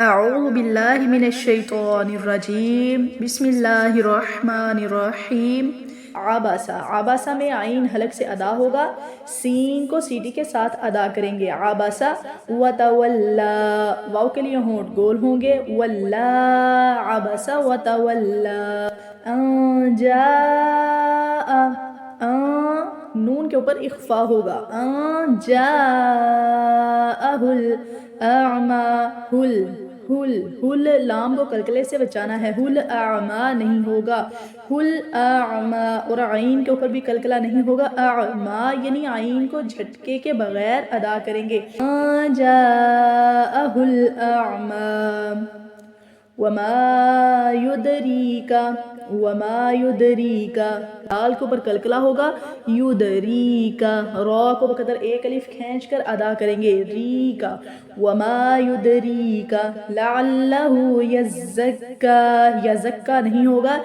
اعوذ باللہ من الشیطان الرجیم بسم اللہ الرحمن الرحیم۔ عبسا، عبسا میں عین حلق سے ادا ہوگا، سین کو سیٹی کے ساتھ ادا کریں گے۔ عبسا وتولا، واو کے لیے ہونٹ گول ہوں گے، ولا، عبسا وتولا، ان جاء، نون کے اوپر اخفا ہوگا، ان جاءہ الاعمی، ہل لام کو کلکلے سے بچانا ہے، ہل اعمی نہیں ہوگا، ہل اعمی، اور عین کے اوپر بھی کلکلہ نہیں ہوگا، اعمی یعنی عین کو جھٹکے کے بغیر ادا کریں گے۔ جاءہ الاعمی، وما یدریک، وما یدریک، دال کے اوپر کلکلہ ہوگا، یدریک، را کو بقدر ایک الف کھینچ کر ادا کریں گے، ریکا، وما یدریک لعلہ یزکا، یزکا نہیں ہوگا،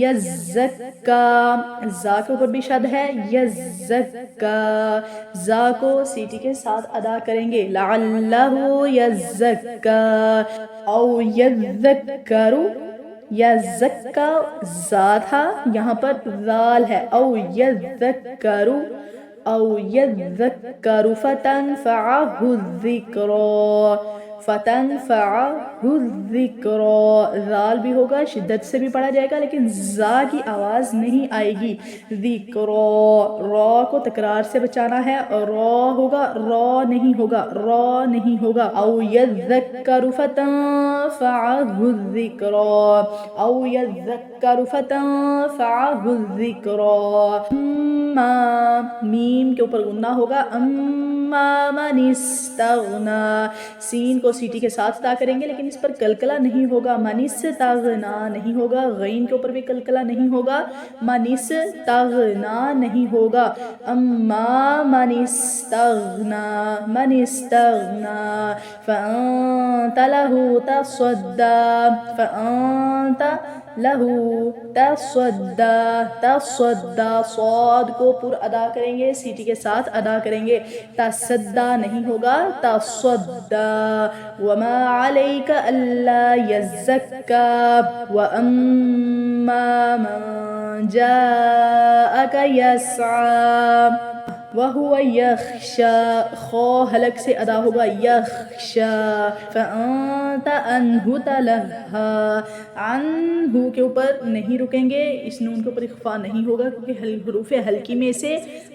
یزکا، زا کے اوپر بھی شد ہے، یزکا، زا کو سیٹی کے ساتھ ادا کریں گے، لعلہ یزکا او یذکر، یزکا زا تھا یہاں پر ذال ہے، او یذکر، او یذکر فتنفعہ الذکرى، فتنفعہ الذکرى، ذال بھی ہوگا، شدت سے بھی پڑھا جائے گا لیکن زا کی آواز نہیں آئے گی، ذکرى، را کو تکرار سے بچانا ہے، را ہوگا، را نہیں ہوگا، را نہیں ہوگا، او یذکر فتنفعہ الذکرى، او یذکر فتنفعہ الذکرى، میم کے اوپر غنہ ہوگا، اما من استغنا، سین کو سیٹی کے ساتھ ادا کریں گے لیکن اس پر کلکلہ نہیں ہوگا، من استغنا نہیں ہوگا، غین کے اوپر بھی کلکلہ نہیں ہوگا، من استغنا نہیں ہوگا، اما من استغنا، من استغنا، فانت له تصدى، فانت لہو تصدى، تصدى، صاد کو پر ادا کریں گے، سیٹی کے ساتھ ادا کریں گے، تصدى نہیں ہوگا، تصدى، وما علیک الا یزکا، واما من جاءک یسعی وَهُوَ يَخْشَى، خو حلق سے ادا ہوگا، يَخْشَى، فَأَنْتَ عَنْهُ تَلَهَّى، عنہ کے اوپر نہیں رکیں گے، اس نون کے اوپر اخفا نہیں ہوگا کیونکہ حروف حلقی میں سے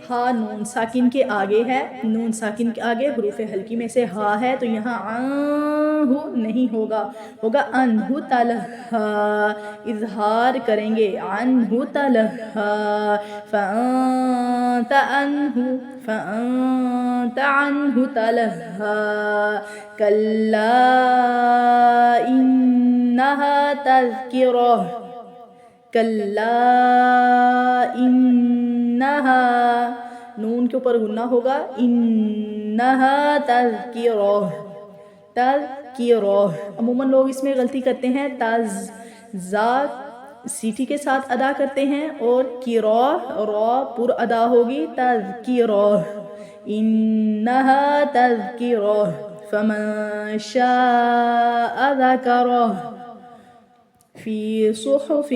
ہا نون ساکن کے آگے ہے، نون ساکن کے آگے حروف حلقی میں سے ہا ہے تو یہاں عنہ نہیں ہوگا، ہوگا عنہ تَلَهَّى، اظہار کریں گے، عنہ تَلَهَّى، فَأَنْتَ عَنْهُ، فأنت عنه تلهى، كلا إنها تذكرة، كلا إنها، نون کے اوپر غنہ ہوگا، إنها تذكرة، تذكرة، عموماً لوگ اس میں غلطی کرتے ہیں، زا سیٹی کے ساتھ ادا کرتے ہیں اور کرا، را پر ادا ہوگی، تذکرہ، انہا تذکرہ، فمن شاء ذکرہ، فی صحف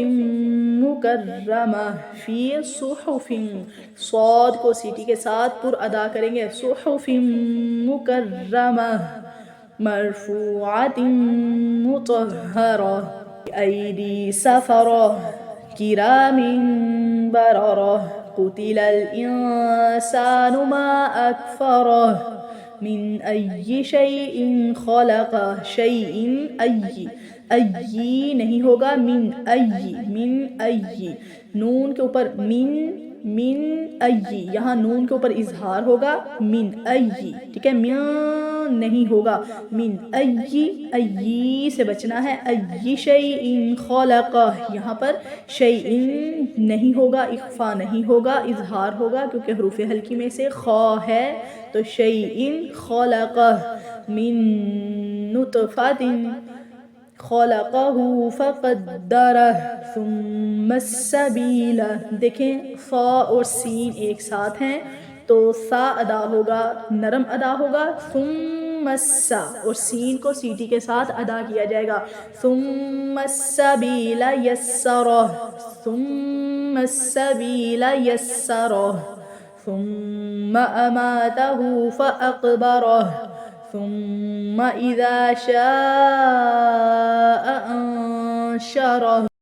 مکرمہ، فی صحف، صاد کو سیٹی کے ساتھ پر ادا کریں گے، صحف مکرمہ، مرفوعۃ مطہرہ، ایدی سفرہ، کرام بررہ، قتل الانسان ما اکفرہ، من ای شیء خلقہ، شیء ای، ای نہیں ہوگا، من ای، من ای، نون کے اوپر من ای، یہاں نون کے اوپر اظہار ہوگا، من ای، ٹھیک ہے، من نہیں ہوگا، من ای، ای سے بچنا ہے، ای شیء خلقہ، یہاں پر شیء نہیں ہوگا، اخفا نہیں ہوگا، اظہار ہوگا کیونکہ حروف حلقی میں سے خا ہے تو شیء خلقہ، من نطفۃ خلقہ فقدرہ، ثم السبیل، دیکھیں فا اور سین ایک ساتھ ہیں تو سا ادا ہوگا، نرم ادا ہوگا، ثم السا اور سین کو سیٹی کے ساتھ ادا کیا جائے گا. ثم السبیل یسرہ ثم السبیل یسرہ ثم اماتہ فاقبرہ ثم اذا شاء انشرہ.